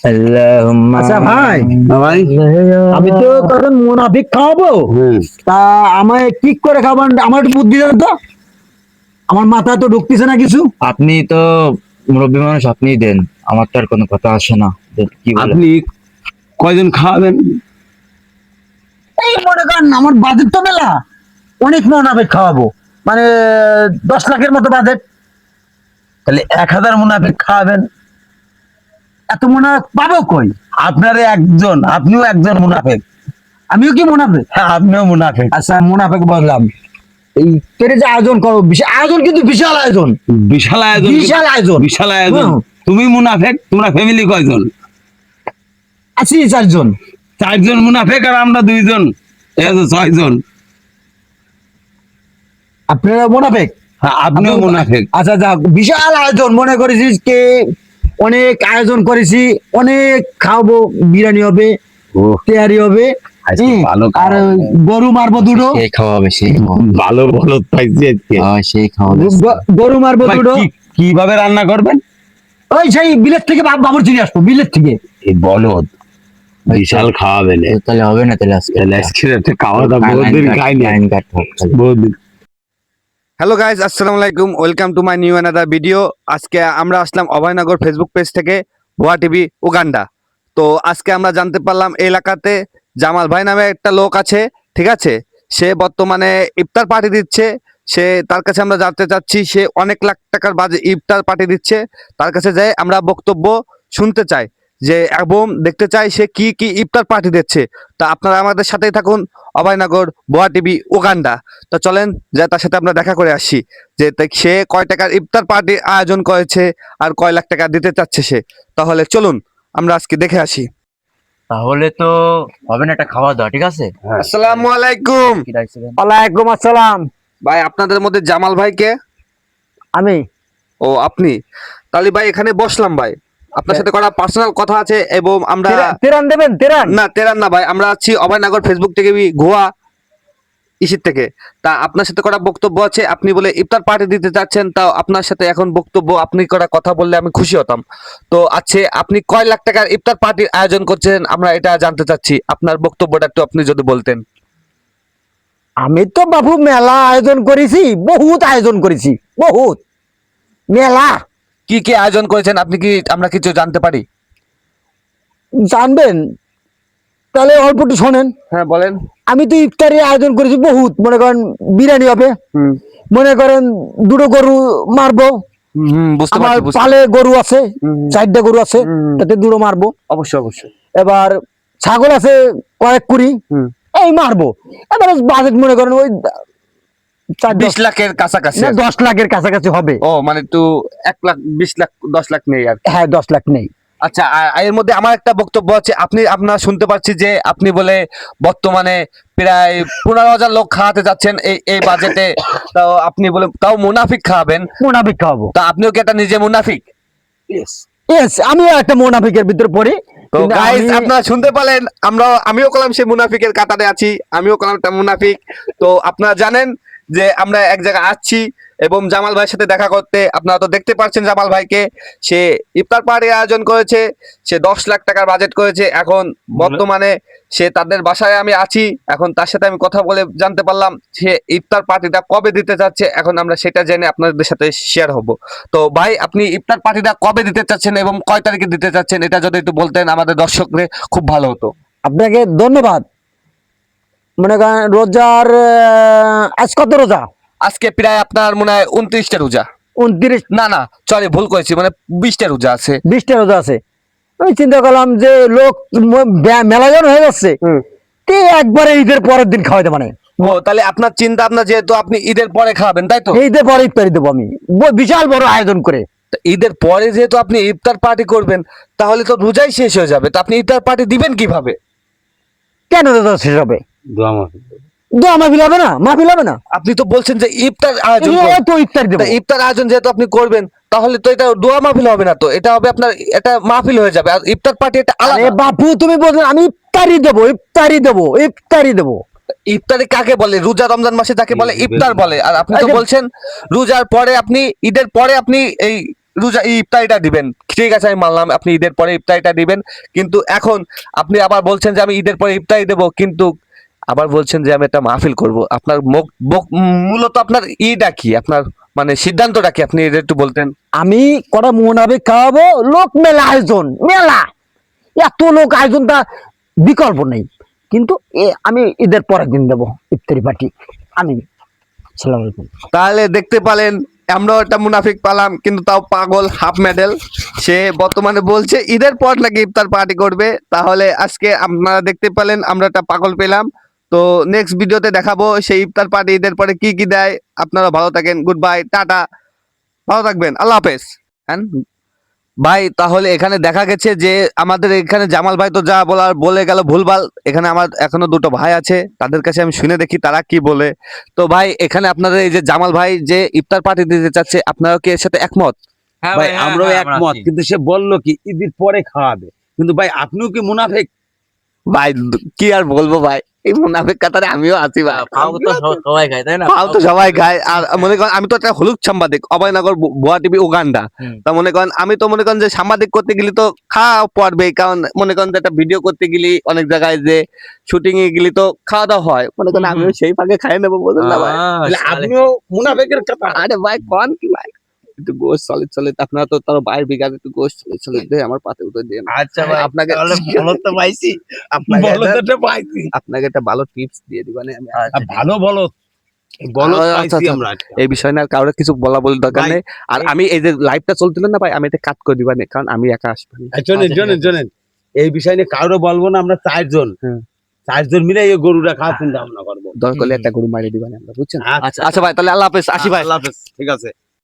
আচ্ছা ভাই, ভাই আমি তো তখন মুনাফিক খাওয়াবো, তা আমায় কি করে খাওয়াবেন? আমার একটু বুদ্ধি দেন তো, আমার মাথায় তো ঢুকতেছে না কিছু। আপনি তো মুরব্বী মানুষ, আপনিই দেন, আমার তো আর কোনো কথা আসে না। কি বলেন? আপনি কয়জন খাওয়াবেন? এই মনে করেন আমার বাজেট তো মেলা, অনেক মুনাফিক খাওয়াবো, মানে 10 লাখের মতো বাজেট। তাহলে 1000 মুনাফিক খাওয়াবেন। এত মুনাফিক পাবো কই? আপনারে একজন, আপনিও একজন মুনাফিক। আমিও কি মুনাফিক? হ্যাঁ, আপনিও মুনাফিক। আচ্ছা মুনাফিক বললাম, এই তেরে যে আয়োজন করো, বিশাল আয়োজন, কিন্তু বিশাল আয়োজন, বিশাল আয়োজন, বিশাল আয়োজন, বিশাল আয়োজন। হুম। তুমি মুনাফিক, তোমরা ফ্যামিলি কয়জন? আছি 4 জন। 4 জন মুনাফিক আর আমরা 2 জন, এই হচ্ছে 6 জন। আপনারা মুনাফিক? হ্যাঁ, আপনিও মুনাফিক। আচ্ছা যাক, বিশাল আয়োজন মনে করেছিস কে, অনেক আয়োজন করেছি, অনেক খাওয়াবো, বিরিয়ানি হবে, ও তেহারি হবে, আজকে ভালো আর গরু মারবো দুটো, সেই খাওয়াবে, সেই খাওয়াবে। ভালো বলদ পাইছি আজকে। সেই খাওয়াবে। গরু মারবো ভাই, দুটো। কিভাবে রান্না করবেন? ওই সেই বিলেত থেকে বাবুর চিনি আসবো, বিলেত থেকে। এই বলদ বিশাল খাওয়াবেন। তাহলে হবে না, তাহলে আজকে তাহলে আজকে একটা খাওয়া দাওয়া বহুদিন খাইনি। লাইন কাট হোক তাহলে। বহুদিন। হ্যালো গাইজ, আসসালামু আলাইকুম, welcome to my new another video. আজকে আমরা আসলাম অভয়নগর ফেসবুক পেজ থেকে, ভুয়া টিভি উগান্ডা। তো আজকে আমরা জানতে পারলাম এই এলাকাতে জামাল ভাই নামে একটা লোক আছে, ঠিক আছে? সে বর্তমানে ইফতার পার্টি দিচ্ছে। তার কাছে আমরা জানতে চাচ্ছি, সে অনেক লাখ টাকার বাজে ইফতার পার্টি দিচ্ছে। তার কাছে যাই আমরা বক্তব্য শুনতে চাই যে, এবং দেখতে চাই সে কি কি ইফতার পার্টি দিচ্ছে। তা আপনারা আমাদের সাথেই থাকুন, অভয়নগর ভুয়া টিভি উগান্ডা। তো চলেন যে তার সাথে আমরা দেখা করে আসি, যে সে কয় টাকার ইফতার পার্টির আয়োজন করেছে আর কয় লাখ টাকা দিতে চাচ্ছে সে। তাহলে চলুন আমরা আজকে দেখে আসি। তাহলে তো হবে না, একটা খাওয়া দাওয়া, ঠিক আছে? আসসালামু আলাইকুম কি ডাকছিলেন? ওয়ালাইকুম আসসালাম। ভাই, আপনাদের মধ্যে জামাল ভাই কে? আমি ও, আপনি? তাহলে ভাই এখানে বসলাম ভাই, আপনার সাথে কটা পার্সোনাল কথা আছে। এবং আমরা তেরান দেবেন, তেরান? না, তেরান না ভাই, আমরা আছি অভয়নগর ফেসবুক থেকে, গোয়া ইসির থেকে। তা আপনার সাথে কটা বক্তব্য আছে। আপনি বলে ইফতার পার্টি দিতে চাচ্ছেন, তাও আপনার সাথে এখন বক্তব্য, আপনি কটা কথা বললে আমি খুশি হতাম। তো আছে, আপনি কয় লাখ টাকার ইফতার পার্টির আয়োজন করছেন, আমরা এটা জানতে চাচ্ছি। আপনার বক্তব্যটা একটু আপনি যদি বলতেন। আমি তো বাবু মেলা আয়োজন করেছি, বহুত আয়োজন করেছি, বহুত মেলা। কি কি আয়োজন করেছেন আপনি, কি আমরা কিছু জানতে পারি? জানবেন তাহলে অল্প একটু শোনেন। হ্যাঁ বলেন। আমি তো ইফতারি আয়োজন করেছি বহুত, মনে করেন বিরিয়ানি হবে, মনে করেন দুটো গরু মারবো, বুঝতে আমার পারছি। পালে গরু আছে, হুম। 4টা গরু আছে, হুম। তাতে দুটো মারবো। অবশ্যই অবশ্যই। এবার ছাগল আছে কয়েক কুড়ি, এই মারবো। এবার বাজেট মনে করেন ওই 20 লাখের কাছাকাছি। 10 লাখের কাছাকাছি হবে। ও মানে একটু 1 লাখ 20 লাখ 10 লাখ নেই আর কি। হ্যাঁ 10 লাখ নেই। আচ্ছা, আর এর মধ্যে আমার একটা বক্তব্য আছে। আপনার শুনতে পাচ্ছি যে আপনি বলে বর্তমানে প্রায় 15,000 লোক খাওয়াতে যাচ্ছেন এই বাজেটে। তাও আপনি বলে তাও মুনাফিক খাওয়াবেন। মুনাফিক খাওয়াবো। তা আপনিও কি একটা নিজে মুনাফিক? ইয়েস, আমিও একটা মুনাফিকের ভিতরে পড়ি। তো কিন্তু গাইস, আমি- আপনারা শুনতে পেলেন, আমিও কলাম সেই মুনাফিকের কাতারে আছি, আমিও কলাম একটা মুনাফিক। তো আপনারা জানেন যে আমরা এক জায়গায় আসছি এবং জামাল ভাইয়ের সাথে দেখা করতে। আপনারা তো দেখতে পাচ্ছেন জামাল ভাইকে, সে ইফতার পার্টির আয়োজন করেছে, সে 10 লাখ টাকার বাজেট করেছে। এখন বর্তমানে সে তাদের বাসায় আমি আছি, এখন তার সাথে আমি কথা বলে জানতে পারলাম সে ইফতার পার্টিটা কবে দিতে চাচ্ছে। এখন আমরা সেটা জেনে আপনাদের সাথে শেয়ার হব। তো ভাই, আপনি ইফতার পার্টিটা কবে দিতে চাচ্ছেন এবং কয় তারিখে দিতে চাচ্ছেন, এটা যদি একটু বলতেন আমাদের দর্শকদের খুব ভালো হতো। আপনাকে ধন্যবাদ। মনে করেন রোজার আজ কত রোজা? আজকে প্রায় আপনার মনে হয় 29টা রোজা। 29, না না, সরি, ভুল করেছি, মানে 20টা রোজা আছে। 20টা রোজা আছে। আমি চিন্তা করলাম যে লোক মেলা জন হয়ে যাচ্ছে, তে একবারে ঈদের পরের দিন খাওয়াইতে, মানে ও, তাহলে আপনার চিন্তা ভাবনা যেহেতু আপনি ঈদের পরে খাবেন, তাই তো? ঈদের পরে ইফতারি দেবো আমি, বিশাল বড় আয়োজন করে। তা ঈদের পরে যেহেতু আপনি ইফতার পার্টি করবেন, তাহলে তো রোজাই শেষ হয়ে যাবে। তো আপনি ইফতার পার্টি দিবেন কিভাবে? কেন রোজা শেষ হবে? দোয়া মাফিক। দোয়া মাহফিল হবে না? মাহফিল হবে না? আপনি তো বলছেন যে ইফতার আয়োজন এই করবেন। তো ইফতারি দেবো। তা ইফতার আয়োজন যেহেতু আপনি করবেন, তাহলে তো এটা দোয়া মাহফিল হবে না, তো এটা হবে আপনার, এটা মাহফিল হয়ে যাবে। আর ইফতার পার্টি এটা আরে আলাদা। বাপু, তুমি বলছেন আমি ইফতারি দেবো, ইফতারি দেবো, ইফতারি দেবো। ইফতারি কাকে বলে? রোজা রমজান মাসে যাকে বলে ইফতার বলে। আর আপনি তো বলছেন রোজার পরে, আপনি ঈদের পরে আপনি এই রোজা ইফতারিটা দিবেন। ঠিক আছে আমি মানলাম আপনি ঈদের পরে ইফতারিটা দিবেন, কিন্তু এখন আপনি আবার বলছেন যে আমি ঈদের পরে ইফতারি দেবো, কিন্তু আবার বলছেন যে আমি একটা মাহফিল করব। আপনার মূলত আপনার ইটা কি, আপনার মানে সিদ্ধান্তটা কি, আপনি এটা একটু বলতেন। আমি কটা মুনাফিক খাওয়াবো, লোক মেলা আয়োজন, মেলা এত লোক আয়োজনটা বিকল্প নেই, কিন্তু আমি ঈদের পরের দিন দেবো ইফতারি পার্টি। আমি আসসালামু আলাইকুম। তাহলে দেখতে পেলেন আমরাও একটা মুনাফিক পালাম, কিন্তু তাও পাগল হাফ মেডেল। সে বর্তমানে বলছে ঈদের পর নাকি ইফতার পার্টি করবে। তাহলে আজকে আপনারা দেখতে পেলেন আমরা একটা পাগল পেলাম। তো নেক্সট ভিডিওতে দেখাবো সেই ইফতার পার্টি ঈদের পরে কি কি দেয়। আপনারা ভালো থাকেন, গুড বাই, টাটা, ভালো থাকবেন, আল্লাহ হাফেজ। হ্যাঁ ভাই, তাহলে এখানে দেখা গেছে যে আমাদের এখানে জামাল ভাই তো যা বলার বলে গেল ভুলভাল। এখানে আমার এখনো দুটো ভাই আছে, তাদের কাছে আমি শুনে দেখি তারা কি বলে। তো ভাই এখানে আপনাদের এই যে জামাল ভাই যে ইফতার পার্টি দিতে চাচ্ছে, আপনারা কি এর সাথে একমত? হ্যাঁ ভাই ভাই, হ্যাঁ, আমরাও হ্যাঁ, একমত, আছি। কিন্তু সে বললো কি ঈদের পরে খাওয়াবে, কিন্তু ভাই আপনিও কি মুনাফেক? ভাই কি আর বলবো ভাই, এই মুনাফিক কাতারে আমিও আছি ভাই। খাও তো সবাই খায়, তাই না? ফাও তো সবাই খায়। আর মনে করেন আমি তো একটা হলুদ সাংবাদিক, অভয়নগর ভুয়া টিভি উগান্ডা। হুম। তা মনে করেন আমি তো মনে করেন যে সাংবাদিক করতে গেলে তো খাওয়া পড়বে, কারণ মনে করেন যে একটা ভিডিও করতে গেলে অনেক জায়গায় যে শুটিং এ গেলে তো খাওয়া দাওয়া হয়, মনে করেন আমিও সেই ফাঁকে খাই নেবো, বুঝলেন না ভাই? তাহলে আপনিও মুনাফেকের কথা। আরে ভাই কোন কি ভাই, একটু গোশ চলে চলে, আপনারা তো তার বাইরের বিঘাতে একটু গোশ চলে চলে দিয়ে আমার পাতে উঠে দিয়ে আচ্ছা ভাই, আপনাকে তাহলে বলো তো পাইছি। আপনাকে বলো তো একটা- এটা পাইছি। আপনাকে একটা ভালো টিপস দিয়ে দিবানে আমি। আচ্ছা, ভালো বলো, বলো আচ্ছা, পাইছি আচ্ছা। আমরা আজকে। এই বিষয় না কারোর কিছু বলা বলি দরকার ভাই, নেই। আর আমি এই যে লাইভটা চলছিল না ভাই, আমি এটা কাট করে দিবানে, কারণ আমি একা আসবো না। শোনেন শোনেন শোনেন, এই বিষয় নিয়ে কারো বলবো না, আমরা চারজন হুম। চারজন মিলে এই গরুটা খাওয়া চিন্তা ভাবনা করবো। দরকার হলে একটা গরু মারিয়ে দিবানে আমরা, বুঝছেন? আচ্ছা আচ্ছা ভাই, তাহলে আল্লাহ হাফেজ, আসি ভাই। আল্লাহ হাফেজ, ঠিক আছে।